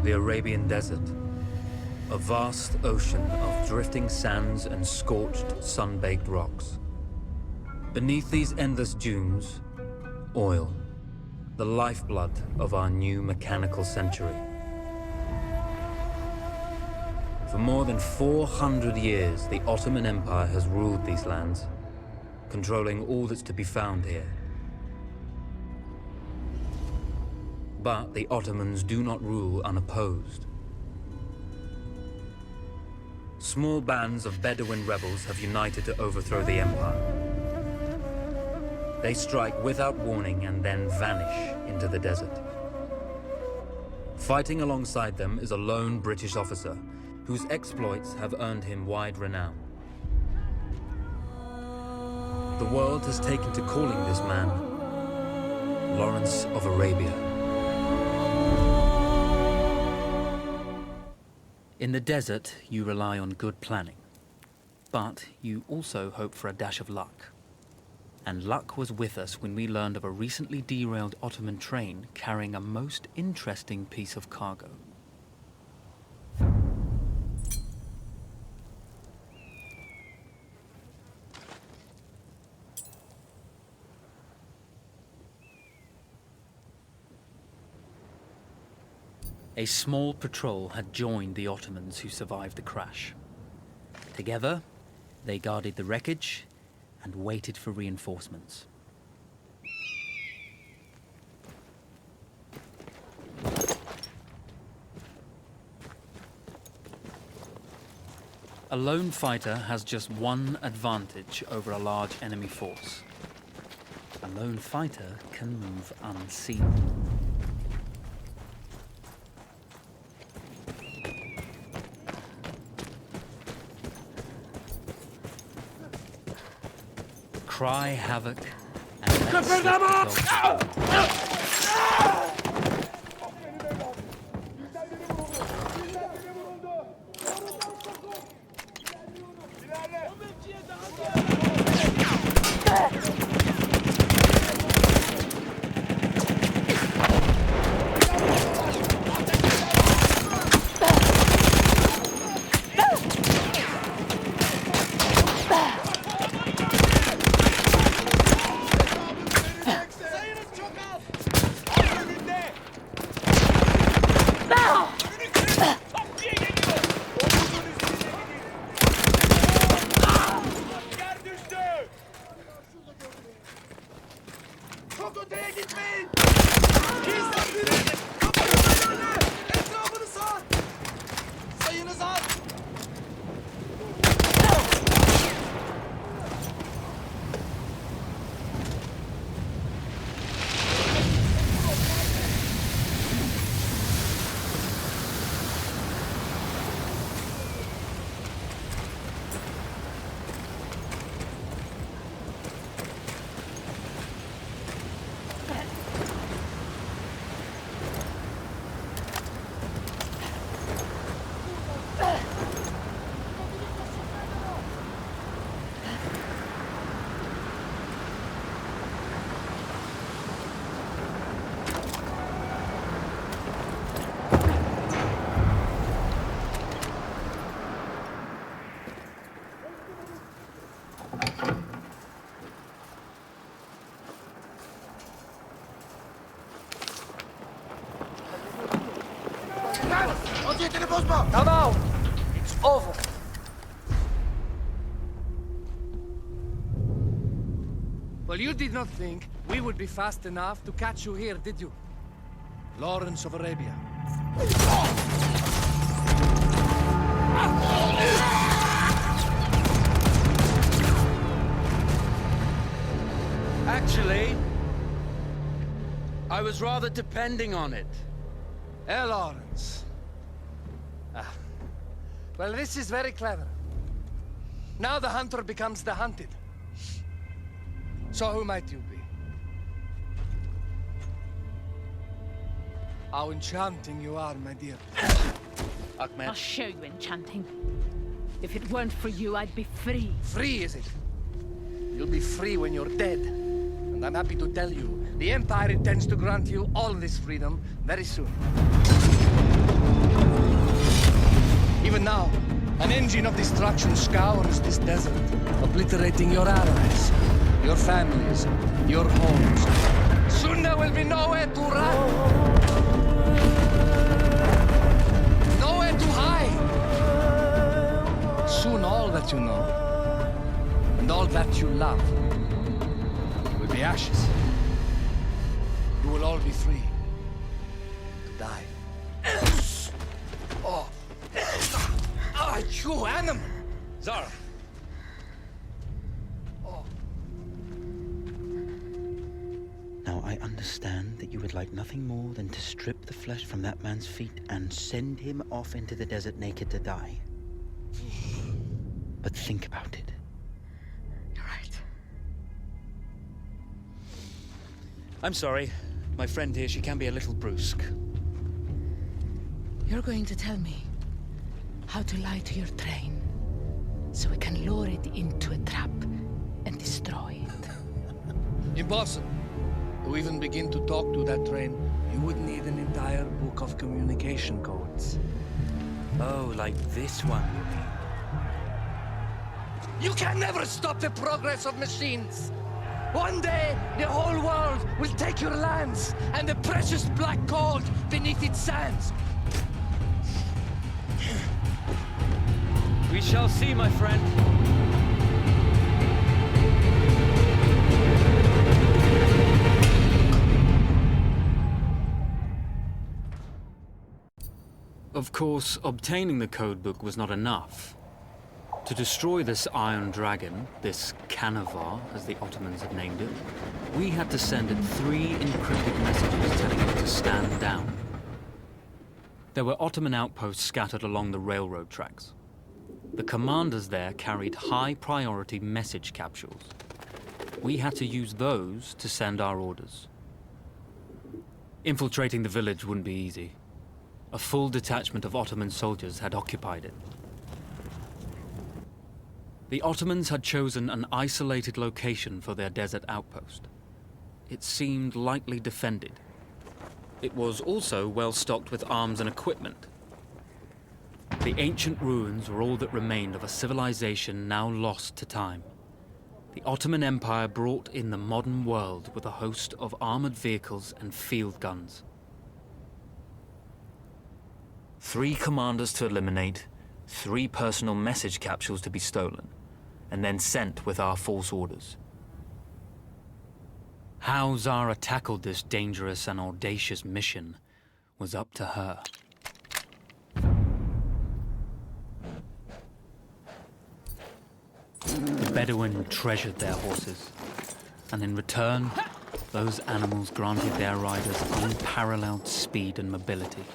The Arabian Desert. A vast ocean of drifting sands and scorched, sun-baked rocks. Beneath these endless dunes, oil. The lifeblood of our new mechanical century. For more than 400 years, the Ottoman Empire has ruled these lands, controlling all that's to be found here. But the Ottomans do not rule unopposed. Small bands of Bedouin rebels have united to overthrow the empire. They strike without warning and then vanish into the desert. Fighting alongside them is a lone British officer whose exploits have earned him wide renown. The world has taken to calling this man Lawrence of Arabia. In the desert, you rely on good planning, but you also hope for a dash of luck. And luck was with us when we learned of a recently derailed Ottoman train carrying a most interesting piece of cargo. A small patrol had joined the Ottomans who survived the crash. Together, they guarded the wreckage and waited for reinforcements. A lone fighter has just one advantage over a large enemy force. A lone fighter can move unseen. Cry havoc and let slip the dogs. Now, it's over. Well, you did not think we would be fast enough to catch you here, did you? Lawrence of Arabia. Actually, I was rather depending on it. Lawrence. Well, this is very clever. Now the hunter becomes the hunted. So who might you be? How enchanting you are, my dear. Ahmed. I'll show you enchanting. If it weren't for you, I'd be free. Free, is it? You'll be free when you're dead. And I'm happy to tell you, the Empire intends to grant you all this freedom very soon. An engine of destruction scours this desert, obliterating your allies, your families, your homes. Soon there will be nowhere to run. Nowhere to hide. Soon all that you know, and all that you love, will be ashes. You will all be free to die. Oh, you animal! Zara! Now, I understand that you would like nothing more than to strip the flesh from that man's feet and send him off into the desert naked to die. But think about it. You're right. I'm sorry. My friend here, she can be a little brusque. You're going to tell me how to lie to your train, so we can lure it into a trap and destroy it. Impossible. To even begin to talk to that train, you would need an entire book of communication codes. Oh, like this one, you mean? You can never stop the progress of machines. One day, the whole world will take your lands and the precious black gold beneath its sands. We shall see, my friend. Of course, obtaining the codebook was not enough. To destroy this Iron Dragon, this Canavar, as the Ottomans had named it, we had to send it 3 encrypted messages telling it to stand down. There were Ottoman outposts scattered along the railroad tracks. The commanders there carried high-priority message capsules. We had to use those to send our orders. Infiltrating the village wouldn't be easy. A full detachment of Ottoman soldiers had occupied it. The Ottomans had chosen an isolated location for their desert outpost. It seemed lightly defended. It was also well stocked with arms and equipment. The ancient ruins were all that remained of a civilization now lost to time. The Ottoman Empire brought in the modern world with a host of armored vehicles and field guns. 3 commanders to eliminate, 3 personal message capsules to be stolen, and then sent with our false orders. How Zara tackled this dangerous and audacious mission was up to her. The Bedouin treasured their horses, and in return, those animals granted their riders unparalleled speed and mobility.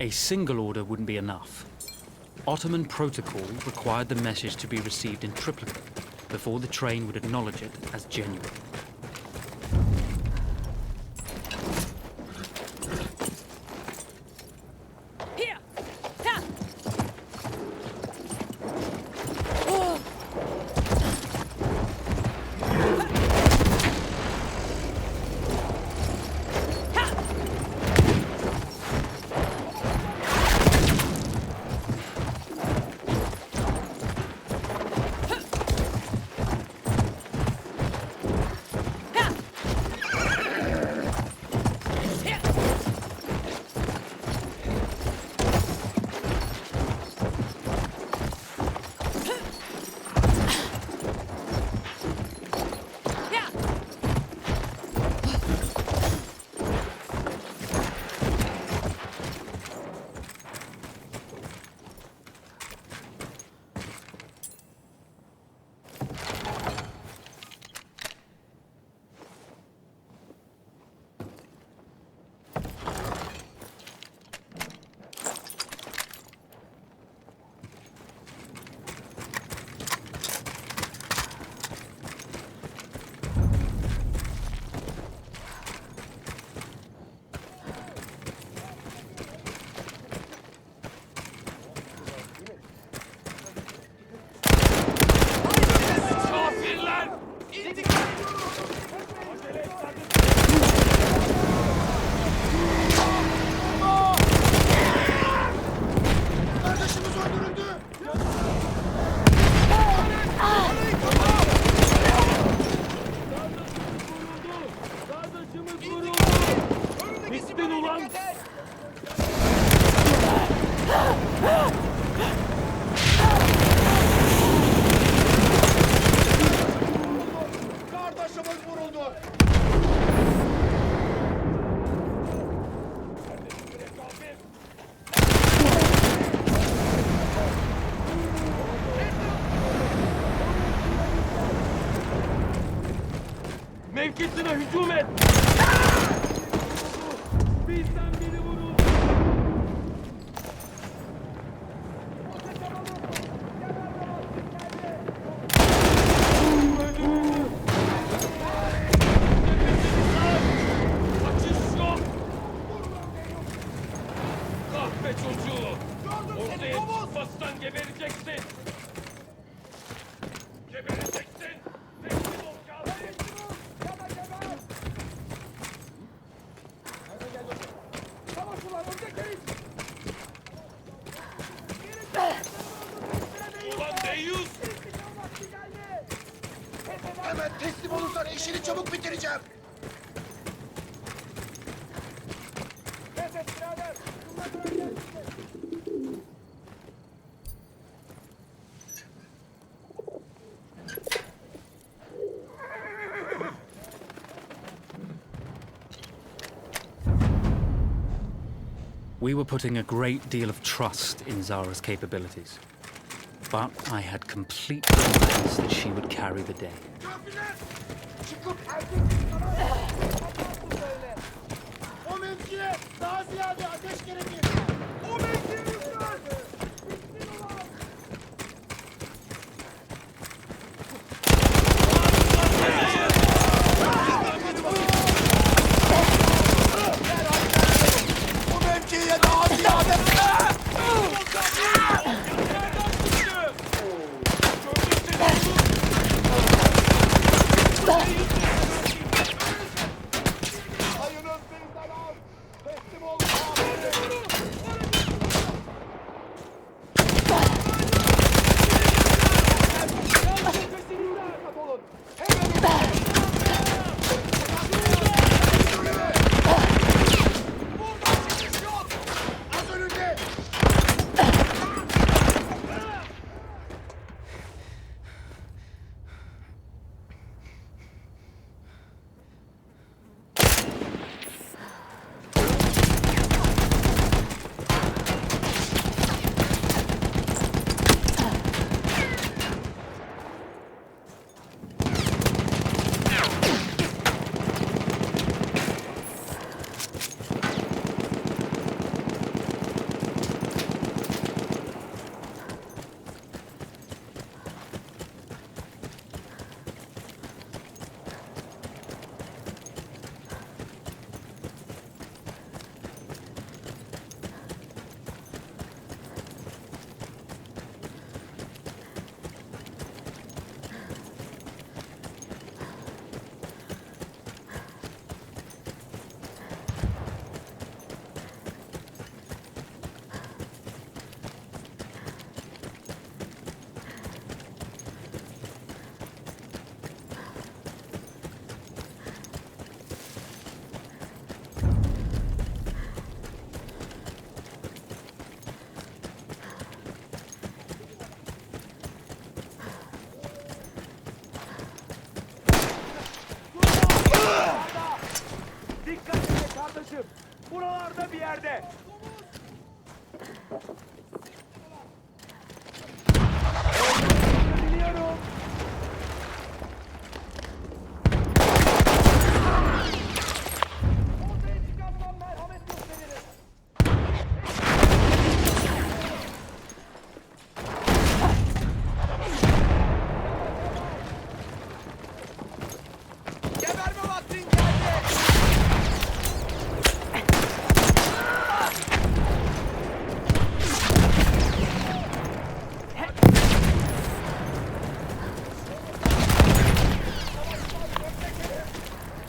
A single order wouldn't be enough. Ottoman protocol required the message to be received in triplicate before the train would acknowledge it as genuine. Here! Ha! Oh! Mevkisine hücum et! Bizden biri vuruldu! Kaçış yok! Kahpe çocuğu! Ortaya çıkmazsan gebereceksin! Gebereceksin! Teslim ol kafir! Ulan deyyus! Hemen teslim olursan işini çabuk bitireceğim. We were putting a great deal of trust in Zara's capabilities, but I had complete confidence that she would carry the day. Kafirler! Çıkıp erkek böyle. O mevkiye daha ziyade ateş gerekir. O mevkiye lütfen! Bitsin ulan! O mevkiye daha ziyade... Hayırın bizden al! Teslim ol! arkadaşım. Buralarda bir yerde. Biliyorum. Ortaya çıkarsan merhamet gösteririm. Geberme vaktin geldi!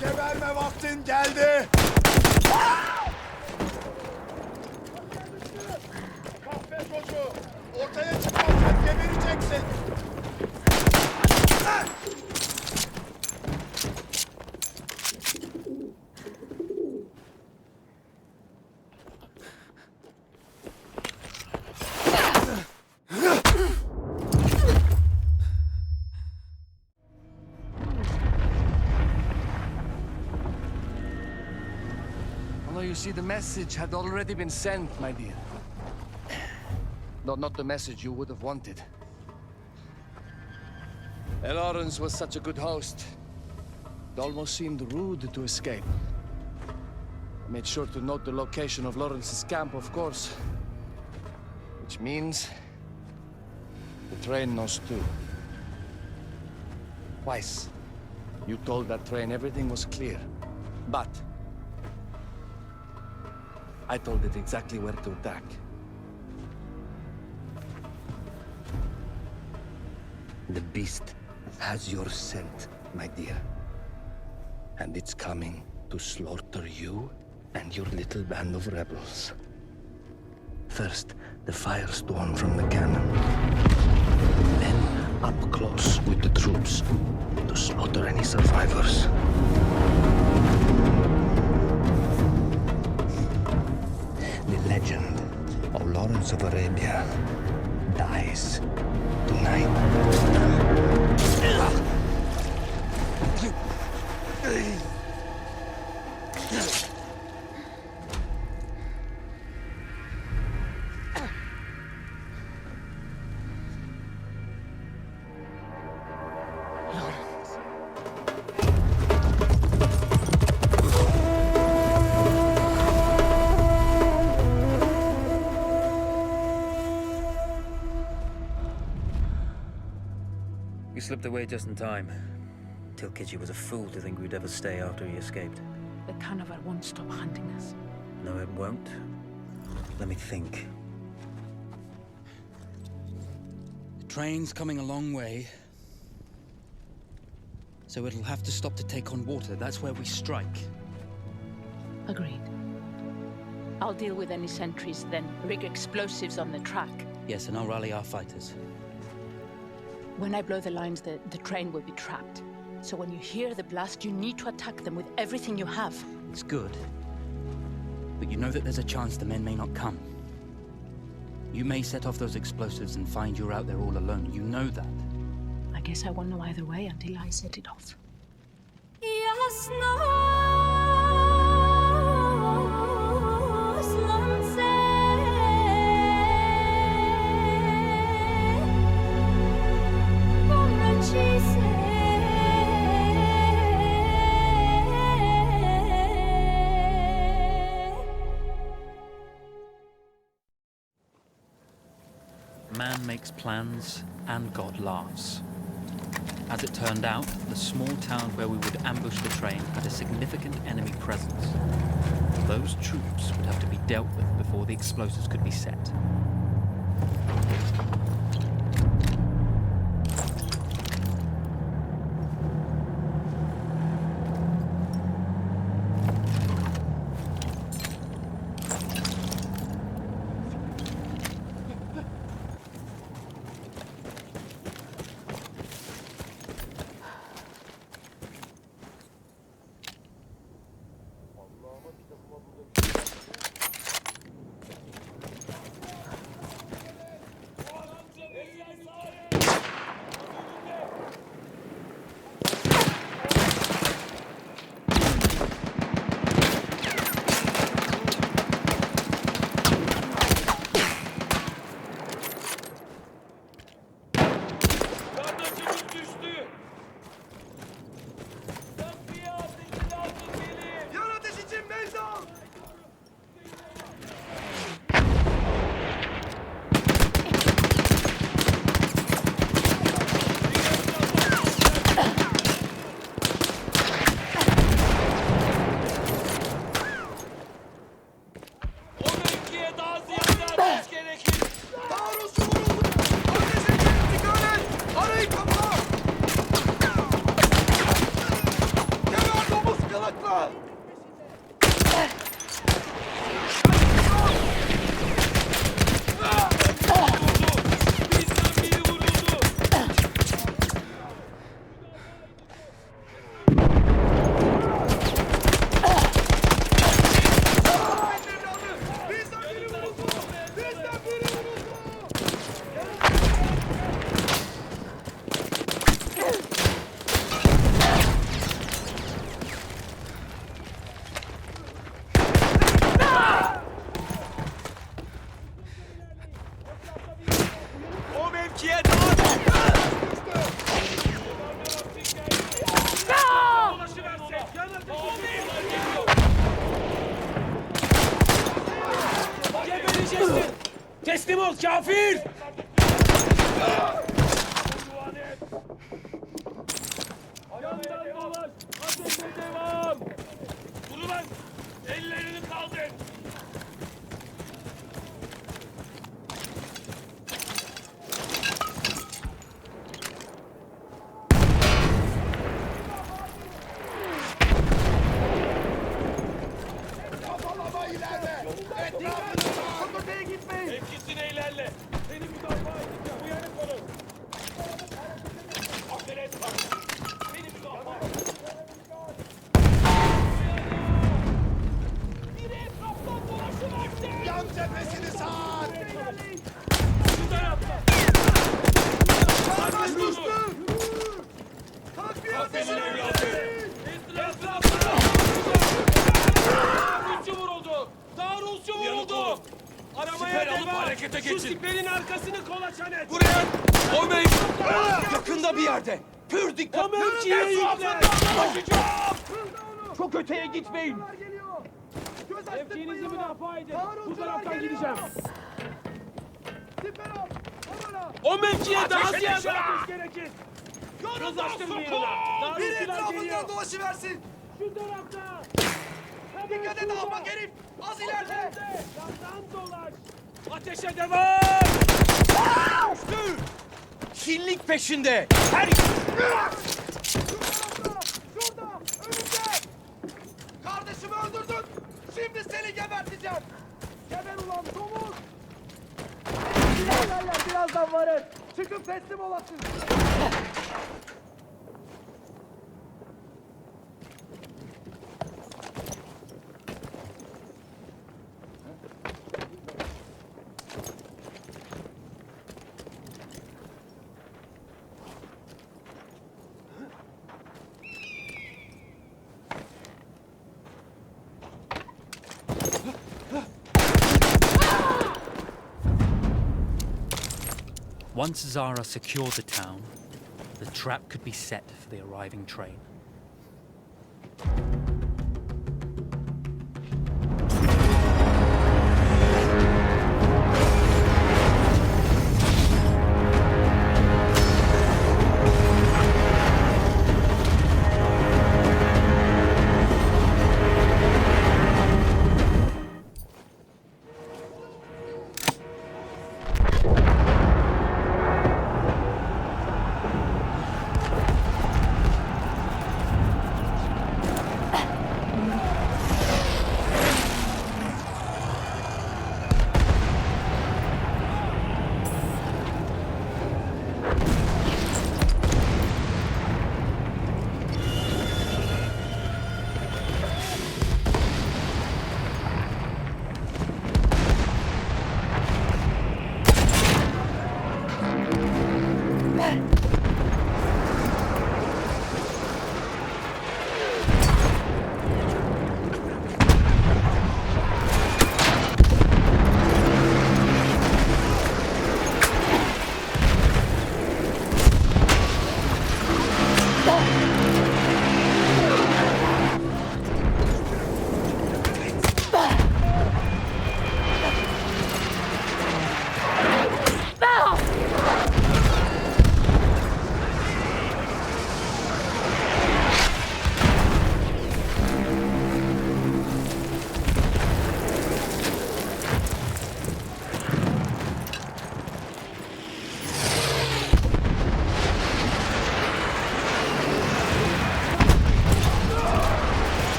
Geberme vaktin geldi. Kahpe çocuğu. Ortaya çıkarsan gebereceksin. Although you see, the message had already been sent, my dear. Though not the message you would have wanted. Elorens was such a good host. It almost seemed rude to escape. I made sure to note the location of Lawrence's camp, of course. Which means the train knows too. Twice, you told that train everything was clear. But I told it exactly where to attack. The beast has your scent, my dear. And it's coming to slaughter you and your little band of rebels. First, the firestorm from the cannon. Then, up close with the troops to slaughter any survivors. The legend of Lawrence of Arabia dies tonight. You slipped away just in time. Tilkitchi was a fool to think we'd ever stay after he escaped. The carnival won't stop hunting us. No, it won't. Let me think. The train's coming a long way. So it'll have to stop to take on water. That's where we strike. Agreed. I'll deal with any sentries, then rig explosives on the track. Yes, and I'll rally our fighters. When I blow the lines, the train will be trapped. So when you hear the blast, you need to attack them with everything you have. It's good. But you know that there's a chance the men may not come. You may set off those explosives and find you're out there all alone. You know that. I guess I won't know either way until I set it off. Man makes plans, and God laughs. As it turned out, the small town where we would ambush the train had a significant enemy presence. Those troops would have to be dealt with before the explosives could be set. mevkiye dağıt! Gebereceksin! Teslim ol kafir! Yandan dolaş! Ateşe devam! Dur lan! Ellerini kaldır! Kafalama ilerle. Etrafını sar. Öteye gitmeyin. Mevkisine ilerle! Seni müdafaa edeceğim! Uyanık olun! Acele etme! Beni müdafaa et! Biri etraftan dolaşıversin! Yan cephesini sar. Şu tarafta! Sarmaş düştü. Takviye Aferin ateşini evladım! Etrafına! Taarruzcu vuruldu! Taarruzcu vuruldu! Aramaya devam! Harekete geçin! Şu siperin arkasını kolaçan et! Buraya! O mevki! Yakında bir yerde! Pür dikkat! O mevkiye yükle! Çok öteye gitmeyin! Mevkinizi müdafaa edin! Bu taraftan gideceğim! O mevkiye daha ziyade ateş gerekir! Göz açtım bir yana! Bir etrafından dolaşıversin! Şu tarafta! Dikkat et ahmak herif! Az ileride! Yandan dolaş! Ateşe devam! Düştü! Kinlik peşinde! Her... Şurada! Önümde! Kardeşimi öldürdün! Şimdi seni geberteceğim! Geber ulan domuz! Silahlarla birazdan varır! Çıkıp teslim olasın! Once Zara secured the town, the trap could be set for the arriving train.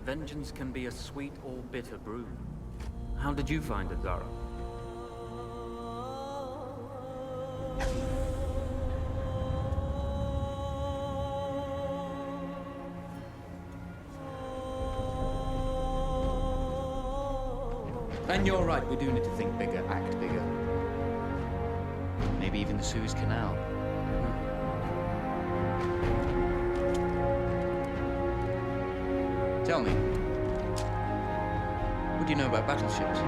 Vengeance can be a sweet or bitter brew. How did you find it, Zara? And you're right, we do need to think bigger, act bigger. Maybe even the Suez Canal. Tell me, what do you know about battleships?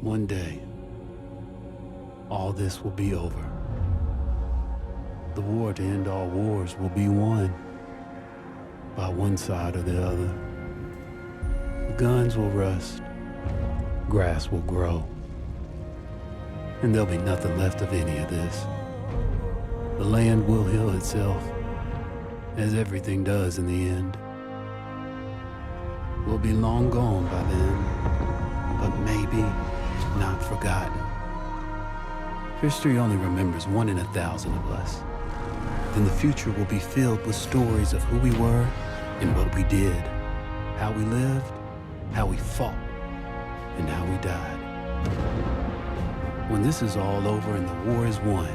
One day, all this will be over. The war to end all wars will be won by one side or the other. The guns will rust, grass will grow, and there'll be nothing left of any of this. The land will heal itself, as everything does in the end. We'll be long gone by then, but maybe not forgotten. History only remembers 1 in 1,000 of us. Then the future will be filled with stories of who we were and what we did, how we lived, how we fought, and how we died. When this is all over and the war is won,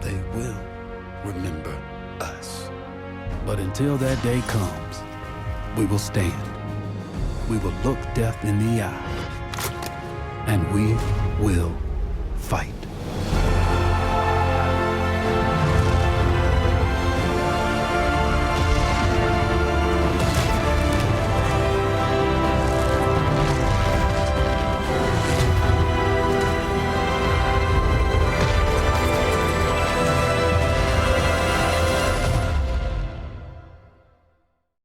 they will remember us. But until that day comes, we will stand. We will look death in the eye. And we will fight.